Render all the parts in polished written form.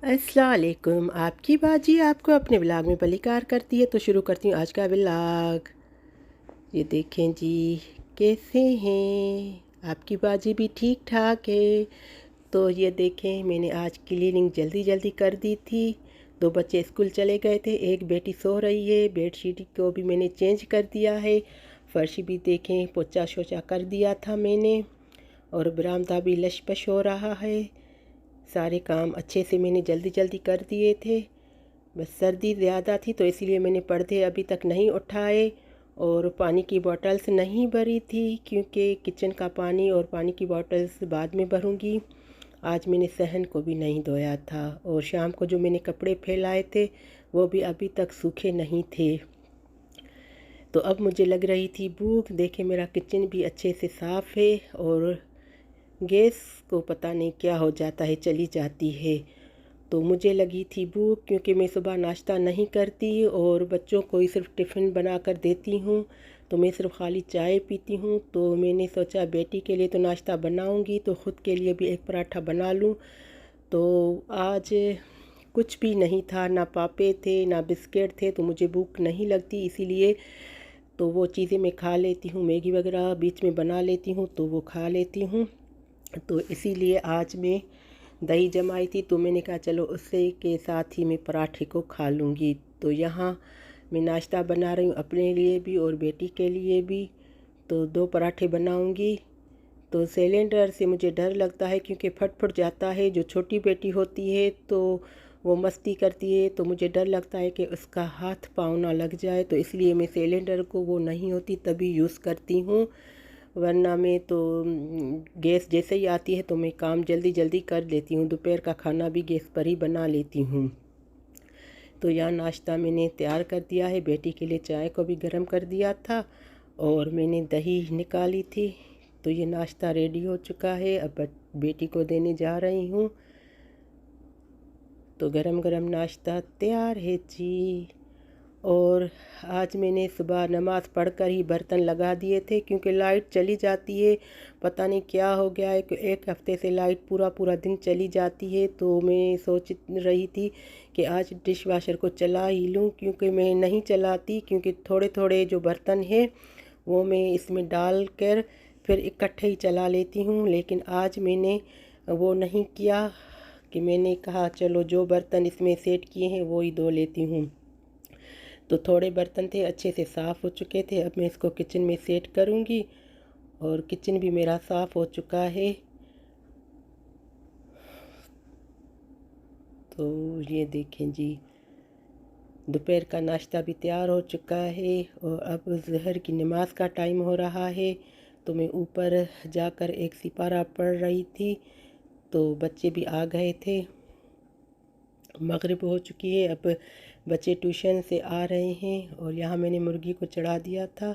अस्सलाम वालेकुम। आपकी बाजी आपको अपने ब्लॉग में बलिकार करती है, तो शुरू करती हूँ आज का ब्लॉग। ये देखें जी, कैसे हैं आपकी बाजी भी ठीक ठाक है। तो ये देखें, मैंने आज क्लीनिंग जल्दी जल्दी कर दी थी। दो बच्चे स्कूल चले गए थे, एक बेटी सो रही है। बेडशीट को भी मैंने चेंज कर दिया है। फर्श भी देखें, पोछा शोछा कर दिया था मैंने। और बरामदा भी लशपश हो रहा है। सारे काम अच्छे से मैंने जल्दी जल्दी कर दिए थे। बस सर्दी ज़्यादा थी तो इसलिए मैंने पर्दे अभी तक नहीं उठाए। और पानी की बॉटल्स नहीं भरी थी, क्योंकि किचन का पानी और पानी की बॉटल्स बाद में भरूंगी। आज मैंने सहन को भी नहीं धोया था। और शाम को जो मैंने कपड़े फैलाए थे वो भी अभी तक सूखे नहीं थे। तो अब मुझे लग रही थी भूख। देखे, मेरा किचन भी अच्छे से साफ़ है। और गैस को पता नहीं क्या हो जाता है, चली जाती है। तो मुझे लगी थी भूख, क्योंकि मैं सुबह नाश्ता नहीं करती और बच्चों को ही सिर्फ टिफ़िन बना कर देती हूँ। तो मैं सिर्फ खाली चाय पीती हूँ। तो मैंने सोचा बेटी के लिए तो नाश्ता बनाऊँगी, तो ख़ुद के लिए भी एक पराठा बना लूँ। तो आज कुछ भी नहीं था, ना पापे थे ना बिस्किट थे, तो मुझे भूख नहीं लगती। इसीलिए तो वो चीज़ें मैं खा लेती हूँ, मैगी वगैरह बीच में बना लेती हूँ तो वो खा लेती हूँ। तो इसीलिए आज मैं दही जमाई थी, तो मैंने कहा चलो उससे के साथ ही मैं पराठे को खा लूँगी। तो यहाँ मैं नाश्ता बना रही हूँ अपने लिए भी और बेटी के लिए भी। तो दो पराठे बनाऊँगी। तो सिलेंडर से मुझे डर लगता है, क्योंकि फट फट जाता है। जो छोटी बेटी होती है तो वो मस्ती करती है, तो मुझे डर लगता है कि उसका हाथ पाँव ना लग जाए। तो इसलिए मैं सिलेंडर को वो नहीं होती तभी यूज़ करती हूँ। वरना मैं तो गैस जैसे ही आती है तो मैं काम जल्दी जल्दी कर लेती हूँ। दोपहर का खाना भी गैस पर ही बना लेती हूँ। तो यहाँ नाश्ता मैंने तैयार कर दिया है। बेटी के लिए चाय को भी गर्म कर दिया था और मैंने दही निकाली थी। तो ये नाश्ता रेडी हो चुका है। अब बेटी को देने जा रही हूँ। तो गरम गरम नाश्ता तैयार है जी। और आज मैंने सुबह नमाज़ पढ़कर ही बर्तन लगा दिए थे, क्योंकि लाइट चली जाती है। पता नहीं क्या हो गया है कि एक हफ़्ते से लाइट पूरा पूरा दिन चली जाती है। तो मैं सोच रही थी कि आज डिश वाशर को चला ही लूँ, क्योंकि मैं नहीं चलाती। क्योंकि थोड़े थोड़े जो बर्तन हैं वो मैं इसमें डाल कर फिर इकट्ठे ही चला लेती हूँ। लेकिन आज मैंने वो नहीं किया, कि मैंने कहा चलो जो बर्तन इसमें सेट किए हैं वो ही धो लेती हूँ। तो थोड़े बर्तन थे, अच्छे से साफ़ हो चुके थे। अब मैं इसको किचन में सेट करूँगी। और किचन भी मेरा साफ़ हो चुका है। तो ये देखें जी, दोपहर का नाश्ता भी तैयार हो चुका है। और अब ज़हर की नमाज़ का टाइम हो रहा है। तो मैं ऊपर जाकर एक सिपारा पढ़ रही थी। तो बच्चे भी आ गए थे। मगरिब हो चुकी है। अब बच्चे ट्यूशन से आ रहे हैं। और यहाँ मैंने मुर्गी को चढ़ा दिया था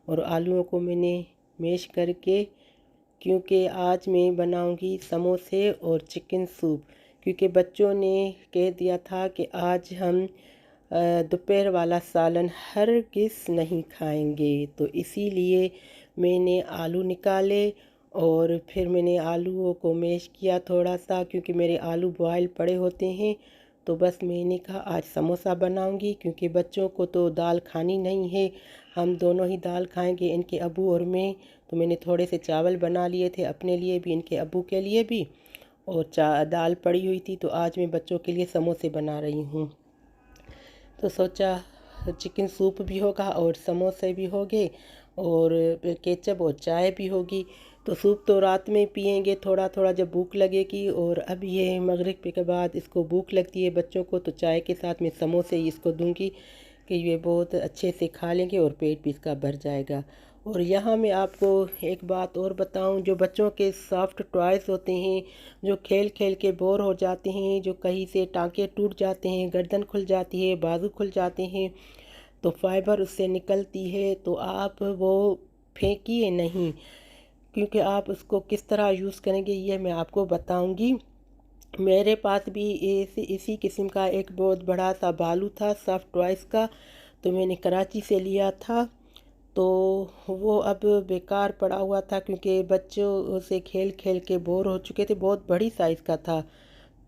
और आलूओं को मैंने मैश करके, क्योंकि आज मैं बनाऊंगी समोसे और चिकन सूप। क्योंकि बच्चों ने कह दिया था कि आज हम दोपहर वाला सालन हरगिज़ नहीं खाएंगे। तो इसीलिए मैंने आलू निकाले और फिर मैंने आलूओं को मैश किया थोड़ा सा, क्योंकि मेरे आलू बॉयल पड़े होते हैं। तो बस मैंने कहा आज समोसा बनाऊंगी, क्योंकि बच्चों को तो दाल खानी नहीं है। हम दोनों ही दाल खाएंगे, इनके अबू और मैं। तो मैंने थोड़े से चावल बना लिए थे अपने लिए भी, इनके अबू के लिए भी। और दाल पड़ी हुई थी, तो आज मैं बच्चों के लिए समोसे बना रही हूँ। तो सोचा चिकन सूप भी होगा और समोसे भी होंगे और केचप और चाय भी होगी। तो सूप तो रात में पियेंगे थोड़ा थोड़ा जब भूख लगेगी। और अब ये मगरिब के बाद इसको भूख लगती है बच्चों को, तो चाय के साथ मैं समोसे ही इसको दूंगी कि ये बहुत अच्छे से खा लेंगे और पेट भी इसका भर जाएगा। और यहाँ मैं आपको एक बात और बताऊं, जो बच्चों के सॉफ्ट टॉयज़ होते हैं, जो खेल खेल के बोर हो जाते हैं, जो कहीं से टांके टूट जाते हैं, गर्दन खुल जाती है, बाजू खुल जाते हैं, तो फाइबर उससे निकलती है। तो आप वो फेंकिए नहीं, क्योंकि आप उसको किस तरह यूज़ करेंगे ये मैं आपको बताऊंगी। मेरे पास भी इसी किस्म का एक बहुत बड़ा सा बालू था सॉफ्ट टॉयज़ का। तो मैंने कराची से लिया था। तो वो अब बेकार पड़ा हुआ था, क्योंकि बच्चों से खेल खेल के बोर हो चुके थे। बहुत बड़ी साइज़ का था।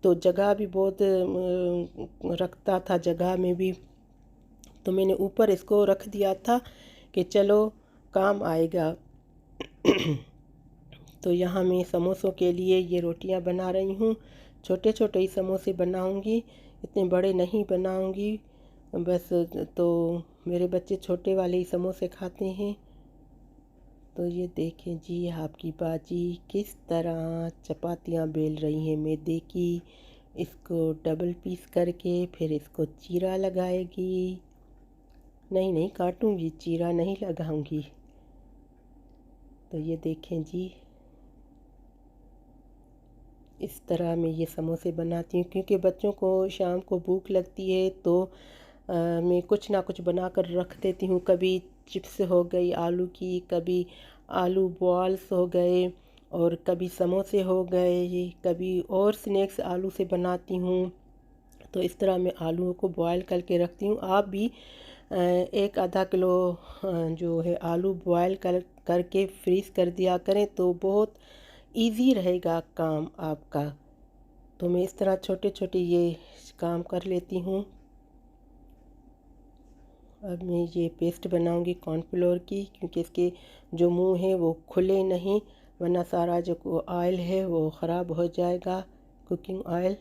तो जगह भी बहुत रखता था, जगह में भी। तो मैंने ऊपर इसको रख दिया था कि चलो काम आएगा। तो यहाँ मैं समोसों के लिए ये रोटियाँ बना रही हूँ। छोटे छोटे ही समोसे बनाऊँगी, इतने बड़े नहीं बनाऊँगी बस। तो मेरे बच्चे छोटे वाले ही समोसे खाते हैं। तो ये देखें जी, आपकी बाजी किस तरह चपातियाँ बेल रही हैं मैदे की। इसको डबल पीस करके फिर इसको चीरा लगाएगी। नहीं नहीं काटूँगी, चीरा नहीं लगाऊँगी। तो ये देखें जी, इस तरह मैं ये समोसे बनाती हूँ क्योंकि बच्चों को शाम को भूख लगती है। तो मैं कुछ ना कुछ बना कर रख देती हूँ। कभी चिप्स हो गई आलू की, कभी आलू बॉल्स हो गए, और कभी समोसे हो गए, कभी और स्नैक्स आलू से बनाती हूँ। तो इस तरह मैं आलूओं को बॉयल करके रखती हूँ। आप भी एक आधा किलो जो है आलू बॉयल करके फ्रीज़ कर दिया करें तो बहुत इजी रहेगा काम आपका। तो मैं इस तरह छोटे छोटे ये काम कर लेती हूँ। अब मैं ये पेस्ट बनाऊंगी कॉर्नफ्लोर की, क्योंकि इसके जो मुंह है वो खुले नहीं, वरना सारा जो ऑयल है वो ख़राब हो जाएगा, कुकिंग ऑयल।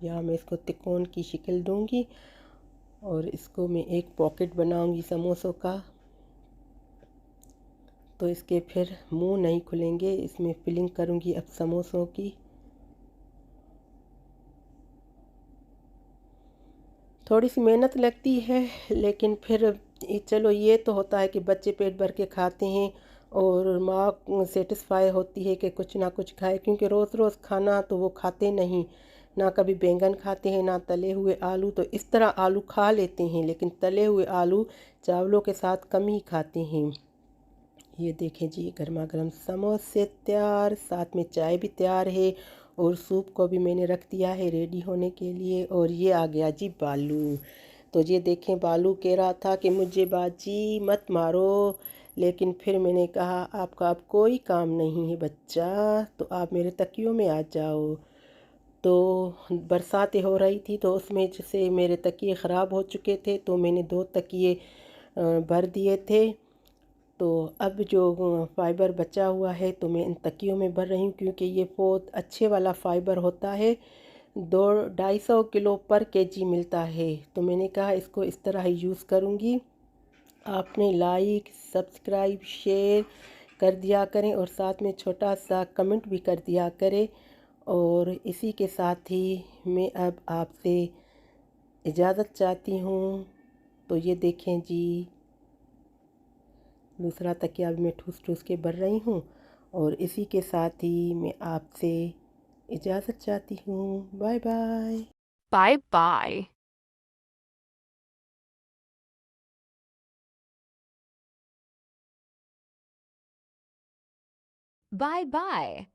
या मैं इसको तिकोन की शक्ल दूंगी और इसको मैं एक पॉकेट बनाऊंगी समोसों का। तो इसके फिर मुंह नहीं खुलेंगे, इसमें फिलिंग करूंगी अब समोसों की। थोड़ी सी मेहनत लगती है, लेकिन फिर चलो ये तो होता है कि बच्चे पेट भर के खाते हैं और माँ सेटिस्फाई होती है कि कुछ ना कुछ खाए, क्योंकि रोज़ रोज़ खाना तो वो खाते नहीं। ना कभी बैंगन खाते हैं, ना तले हुए आलू। तो इस तरह आलू खा लेते हैं, लेकिन तले हुए आलू चावलों के साथ कम ही खाते हैं। ये देखें जी, गर्मा गर्म समोसे तैयार, साथ में चाय भी तैयार है, और सूप को भी मैंने रख दिया है रेडी होने के लिए। और ये आ गया जी बालू। तो ये देखें, बालू कह रहा था कि मुझे बाजी मत मारो, लेकिन फिर मैंने कहा आपका अब कोई काम नहीं है बच्चा, तो आप मेरे तकियों में आ जाओ। तो बरसातें हो रही थी, तो उसमें से मेरे तकिए ख़राब हो चुके थे, तो मैंने 2 तकिए भर दिए थे। तो अब जो फ़ाइबर बचा हुआ है तो मैं इन तकियों में भर रही हूँ, क्योंकि ये बहुत अच्छे वाला फ़ाइबर होता है। 2-250 किलो पर केजी मिलता है। तो मैंने कहा इसको इस तरह ही यूज़ करूँगी। आपने लाइक सब्सक्राइब शेयर कर दिया करें, और साथ में छोटा सा कमेंट भी कर दिया करें। और इसी के साथ ही मैं अब आपसे इजाज़त चाहती हूँ। तो ये देखें जी, दूसरा तकिया भी मैं ठूस ठूस के भर रही हूँ, और इसी के साथ ही मैं आपसे इजाज़त चाहती हूँ। Bye bye. Bye bye. Bye bye.